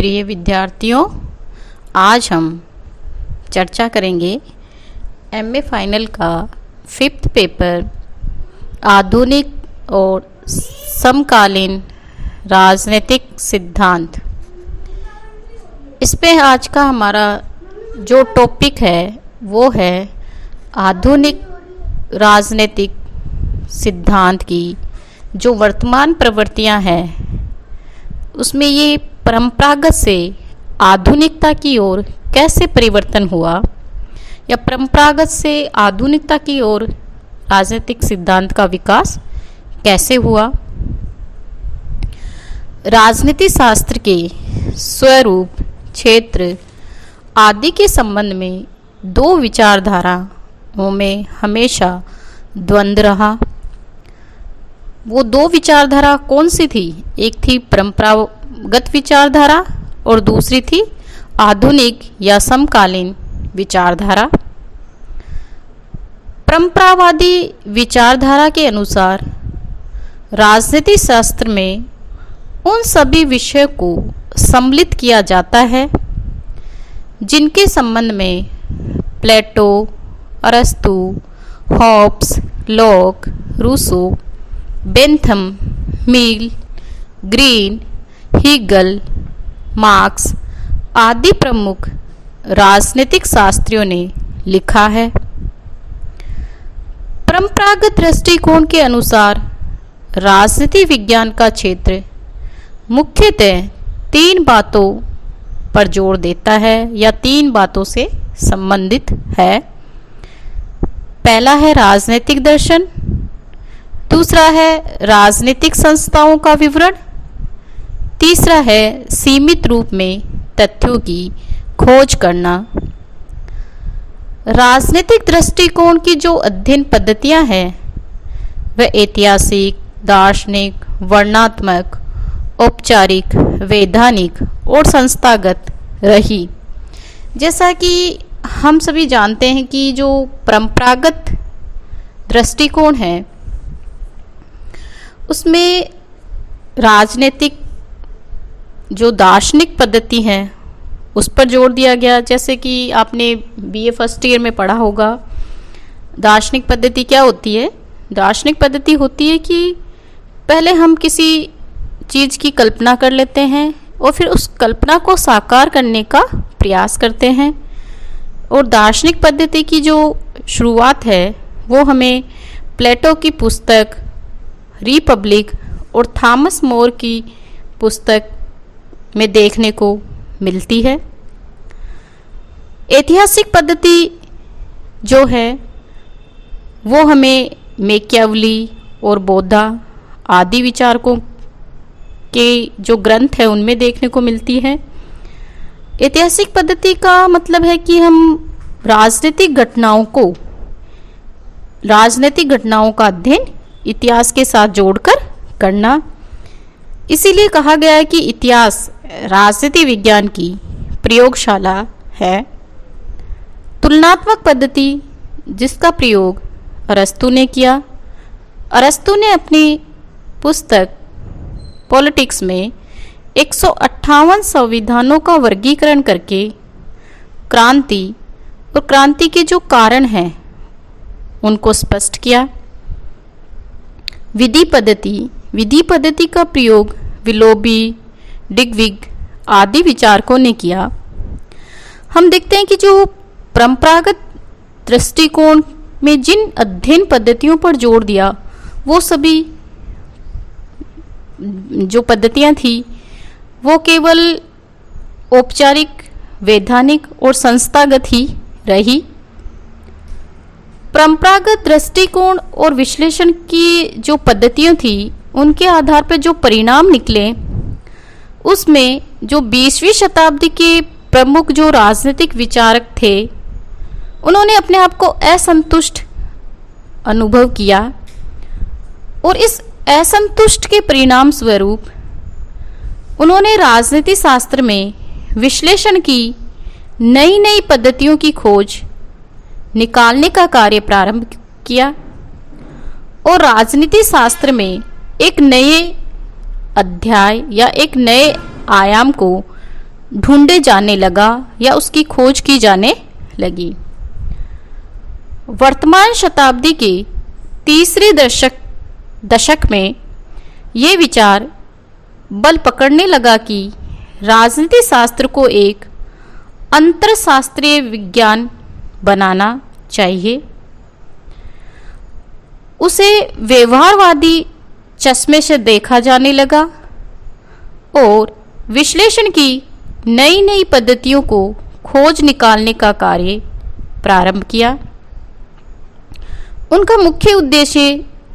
प्रिय विद्यार्थियों, आज हम चर्चा करेंगे एमए फाइनल का 5th पेपर आधुनिक और समकालीन राजनीतिक सिद्धांत। इस पे आज का हमारा जो टॉपिक है वो है आधुनिक राजनीतिक सिद्धांत की जो वर्तमान प्रवृत्तियां हैं उसमें ये परंपरागत से आधुनिकता की ओर कैसे परिवर्तन हुआ या परंपरागत से आधुनिकता की ओर राजनीतिक सिद्धांत का विकास कैसे हुआ। राजनीति शास्त्र के स्वरूप, क्षेत्र आदि के संबंध में दो विचारधाराओं में हमेशा द्वंद्व रहा। वो दो विचारधारा कौन सी थी? एक थी परंपरागत विचारधारा और दूसरी थी आधुनिक या समकालीन विचारधारा। परंपरावादी विचारधारा के अनुसार राजनीति शास्त्र में उन सभी विषयों को सम्मिलित किया जाता है जिनके संबंध में प्लेटो, अरस्तु, हॉब्स, लॉक, रूसो, बेंथम, मिल, ग्रीन, हीगल, मार्क्स आदि प्रमुख राजनीतिक शास्त्रियों ने लिखा है। परंपरागत दृष्टिकोण के अनुसार राजनीति विज्ञान का क्षेत्र मुख्यतः तीन बातों पर जोर देता है या तीन बातों से संबंधित है। पहला है राजनीतिक दर्शन, दूसरा है राजनीतिक संस्थाओं का विवरण, तीसरा है सीमित रूप में तथ्यों की खोज करना। राजनीतिक दृष्टिकोण की जो अध्ययन पद्धतियां हैं वह ऐतिहासिक, दार्शनिक, वर्णनात्मक, औपचारिक, वैधानिक और संस्थागत रही। जैसा कि हम सभी जानते हैं कि जो परंपरागत दृष्टिकोण है उसमें राजनीतिक जो दार्शनिक पद्धति है उस पर जोर दिया गया। जैसे कि आपने बीए फर्स्ट ईयर में पढ़ा होगा, दार्शनिक पद्धति क्या होती है? दार्शनिक पद्धति होती है कि पहले हम किसी चीज़ की कल्पना कर लेते हैं और फिर उस कल्पना को साकार करने का प्रयास करते हैं। और दार्शनिक पद्धति की जो शुरुआत है वो हमें प्लेटो की पुस्तक रिपब्लिक और थॉमस मोर की पुस्तक में देखने को मिलती है। ऐतिहासिक पद्धति जो है वो हमें मैकियावेली और बोधा आदि विचारकों के जो ग्रंथ है उनमें देखने को मिलती है। ऐतिहासिक पद्धति का मतलब है कि हम राजनीतिक घटनाओं का अध्ययन इतिहास के साथ जोड़कर करना। इसीलिए कहा गया है कि इतिहास राजनीति विज्ञान की प्रयोगशाला है। तुलनात्मक पद्धति जिसका प्रयोग अरस्तु ने किया। अरस्तु ने अपनी पुस्तक पॉलिटिक्स में 158 संविधानों का वर्गीकरण करके क्रांति और क्रांति के जो कारण हैं उनको स्पष्ट किया। विधि पद्धति का प्रयोग विलोबी, डिग्विग आदि विचारकों ने किया। हम देखते हैं कि जो परंपरागत दृष्टिकोण में जिन अध्ययन पद्धतियों पर जोर दिया वो सभी जो पद्धतियां थी वो केवल औपचारिक, वैधानिक और संस्थागत ही रही। परंपरागत दृष्टिकोण और विश्लेषण की जो पद्धतियां थी उनके आधार पर जो परिणाम निकले उसमें जो 20वीं शताब्दी के प्रमुख जो राजनीतिक विचारक थे उन्होंने अपने आप को असंतुष्ट अनुभव किया और इस असंतुष्ट के परिणाम स्वरूप उन्होंने राजनीति शास्त्र में विश्लेषण की नई पद्धतियों की खोज निकालने का कार्य प्रारंभ किया और राजनीति शास्त्र में एक नए अध्याय या एक नए आयाम को ढूंढे जाने लगा या उसकी खोज की जाने लगी। वर्तमान शताब्दी के तीसरे दशक में ये विचार बल पकड़ने लगा कि राजनीति शास्त्र को एक अंतरशास्त्रीय विज्ञान बनाना चाहिए। उसे व्यवहारवादी चश्मे से देखा जाने लगा और विश्लेषण की नई नई पद्धतियों को खोज निकालने का कार्य प्रारंभ किया। उनका मुख्य उद्देश्य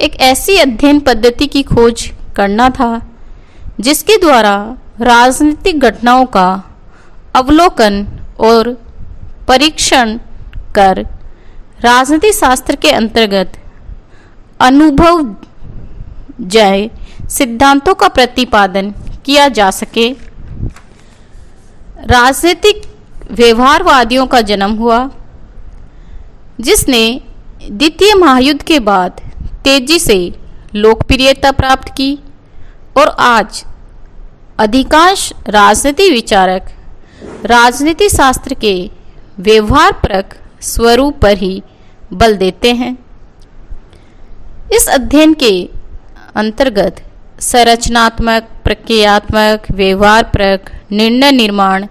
एक ऐसी अध्ययन पद्धति की खोज करना था जिसके द्वारा राजनीतिक घटनाओं का अवलोकन और परीक्षण कर राजनीति शास्त्र के अंतर्गत अनुभव जय सिद्धांतों का प्रतिपादन किया जा सके। राजनीतिक व्यवहारवादियों का जन्म हुआ, जिसने द्वितीय महायुद्ध के बाद तेजी से लोकप्रियता प्राप्त की और आज अधिकांश राजनीति विचारक राजनीति शास्त्र के व्यवहारपरक स्वरूप पर ही बल देते हैं। इस अध्ययन के अंतर्गत संरचनात्मक, प्रक्रियात्मक, व्यवहारपरक, निर्णय निर्माण,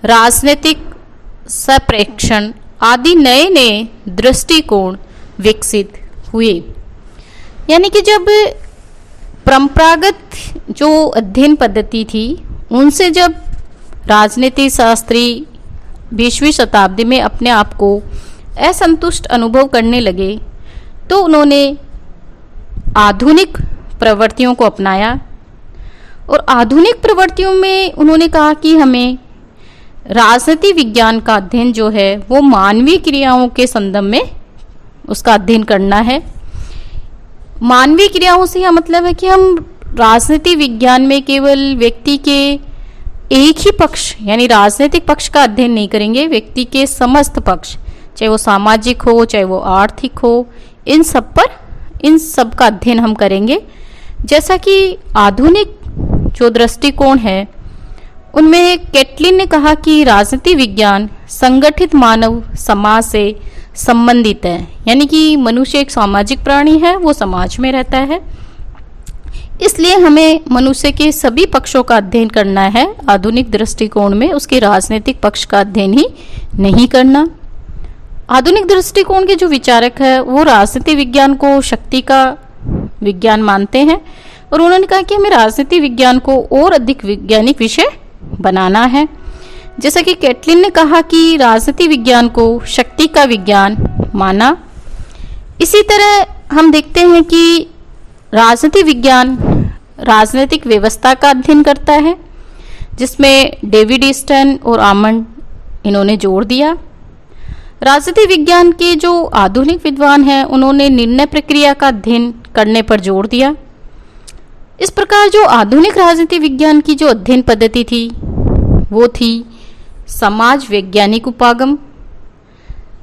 राजनीतिक संप्रेषण आदि नए नए दृष्टिकोण विकसित हुए। यानी कि जब परंपरागत जो अध्ययन पद्धति थी उनसे जब राजनीति शास्त्री 20वीं शताब्दी में अपने आप को असंतुष्ट अनुभव करने लगे तो उन्होंने आधुनिक प्रवृत्तियों को अपनाया और आधुनिक प्रवृत्तियों में उन्होंने कहा कि हमें राजनीति विज्ञान का अध्ययन जो है वो मानवीय क्रियाओं के संदर्भ में उसका अध्ययन करना है। मानवीय क्रियाओं से यह मतलब है कि हम राजनीति विज्ञान में केवल व्यक्ति के एक ही पक्ष यानी राजनीतिक पक्ष का अध्ययन नहीं करेंगे, व्यक्ति के समस्त पक्ष, चाहे वो सामाजिक हो, चाहे वो आर्थिक हो, इन सब का अध्ययन हम करेंगे। जैसा कि आधुनिक जो दृष्टिकोण है उनमें कैटलिन ने कहा कि राजनीति विज्ञान संगठित मानव समाज से संबंधित है, यानी कि मनुष्य एक सामाजिक प्राणी है, वो समाज में रहता है, इसलिए हमें मनुष्य के सभी पक्षों का अध्ययन करना है। आधुनिक दृष्टिकोण में उसके राजनीतिक पक्ष का अध्ययन ही नहीं करना। आधुनिक दृष्टिकोण के जो विचारक है वो राजनीति विज्ञान को शक्ति का विज्ञान मानते हैं और उन्होंने कहा कि हमें राजनीति विज्ञान को और अधिक वैज्ञानिक विषय बनाना है। जैसा कि कैटलिन ने कहा कि राजनीति विज्ञान को शक्ति का विज्ञान माना। इसी तरह हम देखते हैं कि राजनीति विज्ञान राजनीतिक व्यवस्था का अध्ययन करता है, जिसमें डेविड ईस्टन और आमंड इन्होंने जोड़ दिया। राजनीति विज्ञान के जो आधुनिक विद्वान हैं उन्होंने निर्णय प्रक्रिया का अध्ययन करने पर जोर दिया। इस प्रकार जो आधुनिक राजनीति विज्ञान की जो अध्ययन पद्धति थी वो थी समाज वैज्ञानिक उपागम।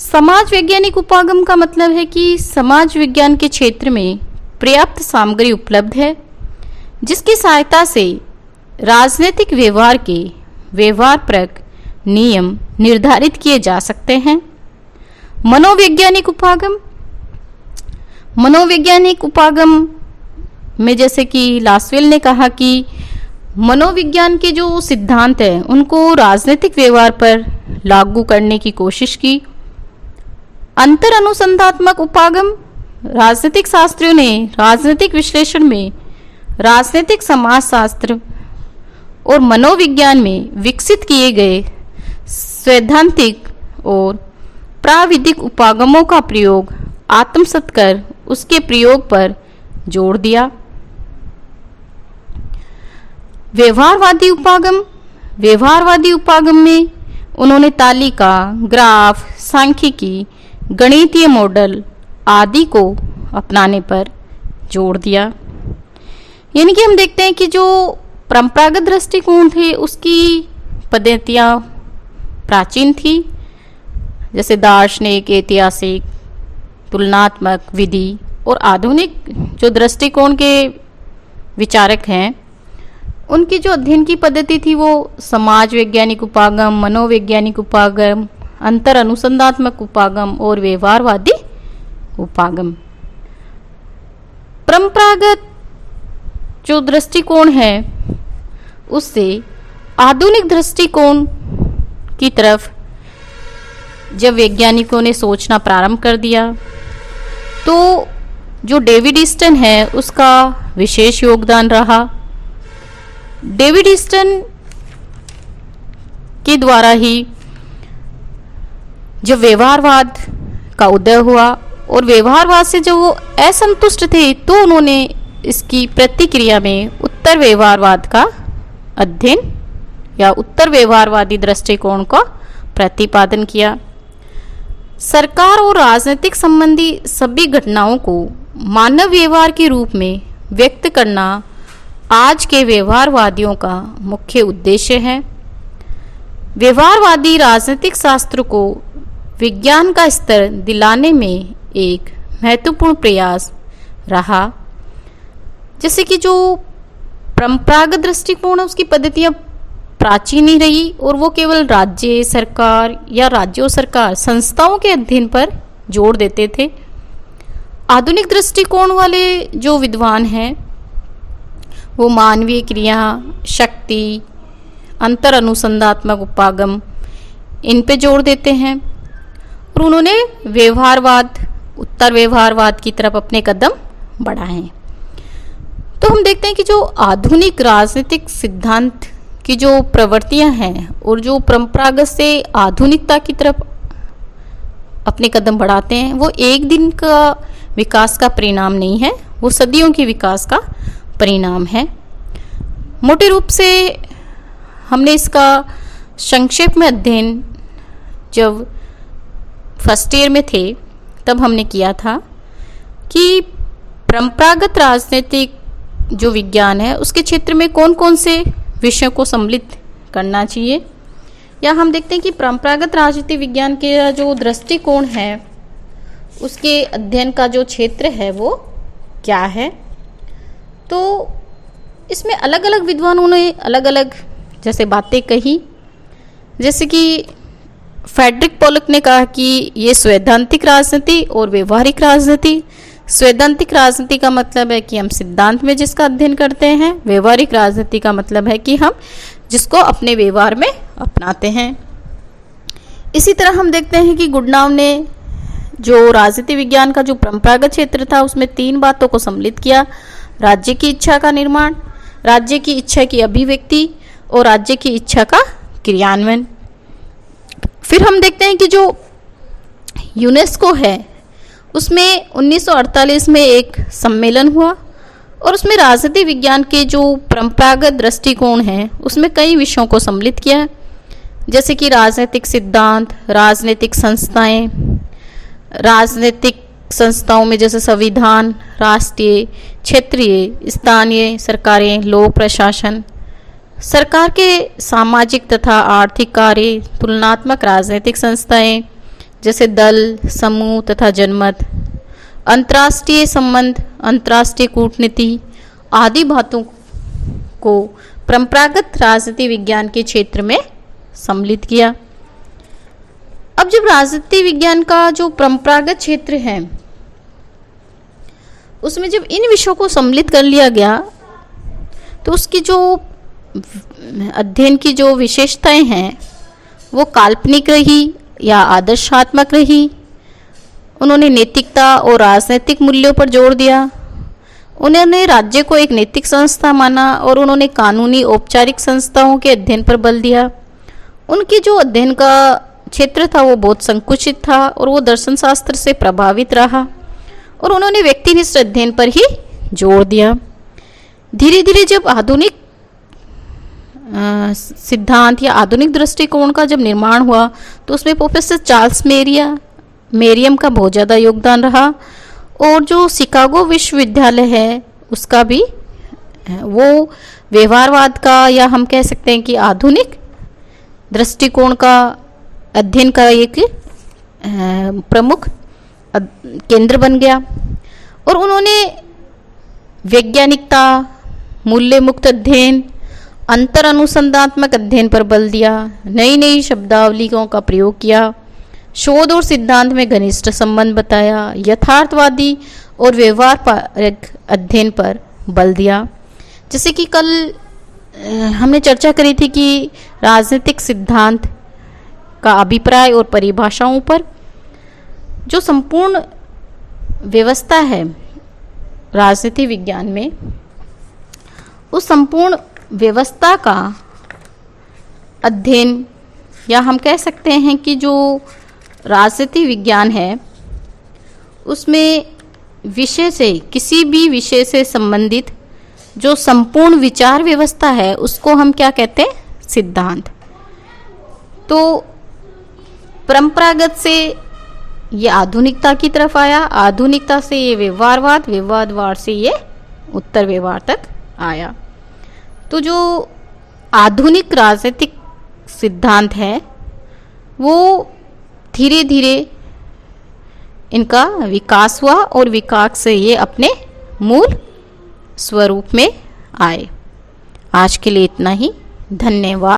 समाज वैज्ञानिक उपागम का मतलब है कि समाज विज्ञान के क्षेत्र में पर्याप्त सामग्री उपलब्ध है जिसकी सहायता से राजनीतिक व्यवहार के व्यवहारपरक नियम निर्धारित किए जा सकते हैं। मनोवैज्ञानिक उपागम, मनोवैज्ञानिक उपागम में जैसे कि लासवेल ने कहा कि मनोविज्ञान के जो सिद्धांत हैं उनको राजनीतिक व्यवहार पर लागू करने की कोशिश की। अंतर अनुसंधात्मक उपागम, राजनीतिक शास्त्रियों ने राजनीतिक विश्लेषण में राजनीतिक समाजशास्त्र और मनोविज्ञान में विकसित किए गए सैद्धांतिक और प्राविधिक उपागमों का प्रयोग आत्मसात कर उसके प्रयोग पर जोर दिया। व्यवहारवादी उपागम, व्यवहारवादी उपागम में उन्होंने तालिका, ग्राफ, सांख्यिकी, गणितीय मॉडल आदि को अपनाने पर जोर दिया। यानी कि हम देखते हैं कि जो परंपरागत दृष्टिकोण थे उसकी पद्धतियाँ प्राचीन थी, जैसे दार्शनिक, ऐतिहासिक, तुलनात्मक विधि, और आधुनिक जो दृष्टिकोण के विचारक हैं उनकी जो अध्ययन की पद्धति थी वो समाज वैज्ञानिक उपागम, मनोवैज्ञानिक उपागम, अंतर अनुसंधात्मक उपागम और व्यवहारवादी उपागम। परंपरागत जो दृष्टिकोण है उससे आधुनिक दृष्टिकोण की तरफ जब वैज्ञानिकों ने सोचना प्रारंभ कर दिया तो जो डेविड ईस्टन है उसका विशेष योगदान रहा। डेविड ईस्टन के द्वारा ही जब व्यवहारवाद का उदय हुआ और व्यवहारवाद से जब वो असंतुष्ट थे तो उन्होंने इसकी प्रतिक्रिया में उत्तर व्यवहारवाद का अध्ययन या उत्तर व्यवहारवादी दृष्टिकोण का प्रतिपादन किया। सरकार और राजनीतिक संबंधी सभी घटनाओं को मानव व्यवहार के रूप में व्यक्त करना आज के व्यवहारवादियों का मुख्य उद्देश्य है। व्यवहारवादी राजनीतिक शास्त्र को विज्ञान का स्तर दिलाने में एक महत्वपूर्ण प्रयास रहा। जैसे कि जो परंपरागत दृष्टिकोण है उसकी पद्धतियां प्राचीन ही रही और वो केवल राज्य सरकार या राज्यों सरकार संस्थाओं के अध्ययन पर जोर देते थे। आधुनिक दृष्टिकोण वाले जो विद्वान हैं वो मानवीय क्रिया, शक्ति, अंतर अनुसंधात्मक उपागम इन पे जोर देते हैं और उन्होंने व्यवहारवाद, उत्तर व्यवहारवाद की तरफ अपने कदम बढ़ाए। तो हम देखते हैं कि जो आधुनिक राजनीतिक सिद्धांत की जो प्रवृत्तियां हैं और जो परंपरागत से आधुनिकता की तरफ अपने कदम बढ़ाते हैं वो एक दिन का विकास का परिणाम नहीं है, वो सदियों के विकास का परिणाम है। मोटे रूप से हमने इसका संक्षेप में अध्ययन जब फर्स्ट ईयर में थे तब हमने किया था कि परंपरागत राजनीतिक जो विज्ञान है उसके क्षेत्र में कौन कौन से विषयों को सम्मिलित करना चाहिए। या हम देखते हैं कि परंपरागत राजनीतिक विज्ञान के जो दृष्टिकोण है उसके अध्ययन का जो क्षेत्र है वो क्या है। तो इसमें अलग अलग विद्वानों ने अलग अलग जैसे बातें कही। जैसे कि फ्रेडरिक पोलक ने कहा कि ये सैद्धांतिक राजनीति और व्यवहारिक राजनीति। सैद्धांतिक राजनीति का मतलब है कि हम सिद्धांत में जिसका अध्ययन करते हैं, व्यवहारिक राजनीति का मतलब है कि हम जिसको अपने व्यवहार में अपनाते हैं। इसी तरह हम देखते हैं कि गुडनाव ने जो राजनीति विज्ञान का जो परंपरागत क्षेत्र था उसमें 3 बातों को सम्मिलित किया: राज्य की इच्छा का निर्माण, राज्य की इच्छा की अभिव्यक्ति और राज्य की इच्छा का क्रियान्वयन। फिर हम देखते हैं कि जो यूनेस्को है उसमें 1948 में एक सम्मेलन हुआ और उसमें राजनीति विज्ञान के जो परंपरागत दृष्टिकोण हैं उसमें कई विषयों को सम्मिलित किया, जैसे कि राजनीतिक सिद्धांत, राजनीतिक संस्थाएं, राजनीतिक संस्थाओं में जैसे संविधान, राष्ट्रीय, क्षेत्रीय, स्थानीय सरकारें, लोक प्रशासन, सरकार के सामाजिक तथा आर्थिक कार्य, तुलनात्मक राजनीतिक संस्थाएं जैसे दल, समूह तथा जनमत, अंतर्राष्ट्रीय संबंध, अंतर्राष्ट्रीय कूटनीति आदि बातों को परंपरागत राजनीति विज्ञान के क्षेत्र में सम्मिलित किया। अब जब राजनीति विज्ञान का जो परंपरागत क्षेत्र है उसमें जब इन विषयों को सम्मिलित कर लिया गया तो उसकी जो अध्ययन की जो विशेषताएं हैं वो काल्पनिक रही या आदर्शात्मक रही। उन्होंने नैतिकता और राजनीतिक मूल्यों पर जोर दिया। उन्होंने राज्य को एक नैतिक संस्था माना और उन्होंने कानूनी औपचारिक संस्थाओं के अध्ययन पर बल दिया। उनकी जो अध्ययन का क्षेत्र था वो बहुत संकुचित था और वो दर्शन शास्त्र से प्रभावित रहा और उन्होंने व्यक्तिनिष्ठ अध्ययन पर ही जोर दिया। धीरे धीरे जब आधुनिक सिद्धांत या आधुनिक दृष्टिकोण का जब निर्माण हुआ तो उसमें प्रोफेसर चार्ल्स मेरियम का बहुत ज़्यादा योगदान रहा और जो शिकागो विश्वविद्यालय है उसका भी वो व्यवहारवाद का या हम कह सकते हैं कि आधुनिक दृष्टिकोण का अध्ययन का एक प्रमुख केंद्र बन गया और उन्होंने वैज्ञानिकता, मूल्य मुक्त अध्ययन, अंतर अनुसंधात्मक अध्ययन पर बल दिया, नई नई शब्दावलियों का प्रयोग किया, शोध और सिद्धांत में घनिष्ठ संबंध बताया, यथार्थवादी और व्यवहारपरक अध्ययन पर बल दिया। जैसे कि कल हमने चर्चा करी थी कि राजनीतिक सिद्धांत का अभिप्राय और परिभाषाओं पर, जो संपूर्ण व्यवस्था है राजनीति विज्ञान में, उस संपूर्ण व्यवस्था का अध्ययन, या हम कह सकते हैं कि जो राजनीति विज्ञान है उसमें विषय से, किसी भी विषय से संबंधित जो संपूर्ण विचार व्यवस्था है उसको हम क्या कहते हैं? सिद्धांत। तो परंपरागत से ये आधुनिकता की तरफ आया, आधुनिकता से ये व्यवहारवाद, व्यवहारवाद से ये उत्तर व्यवहार तक आया। तो जो आधुनिक राजनीतिक सिद्धांत है वो धीरे धीरे इनका विकास हुआ और विकास से ये अपने मूल स्वरूप में आए। आज के लिए इतना ही। धन्यवाद।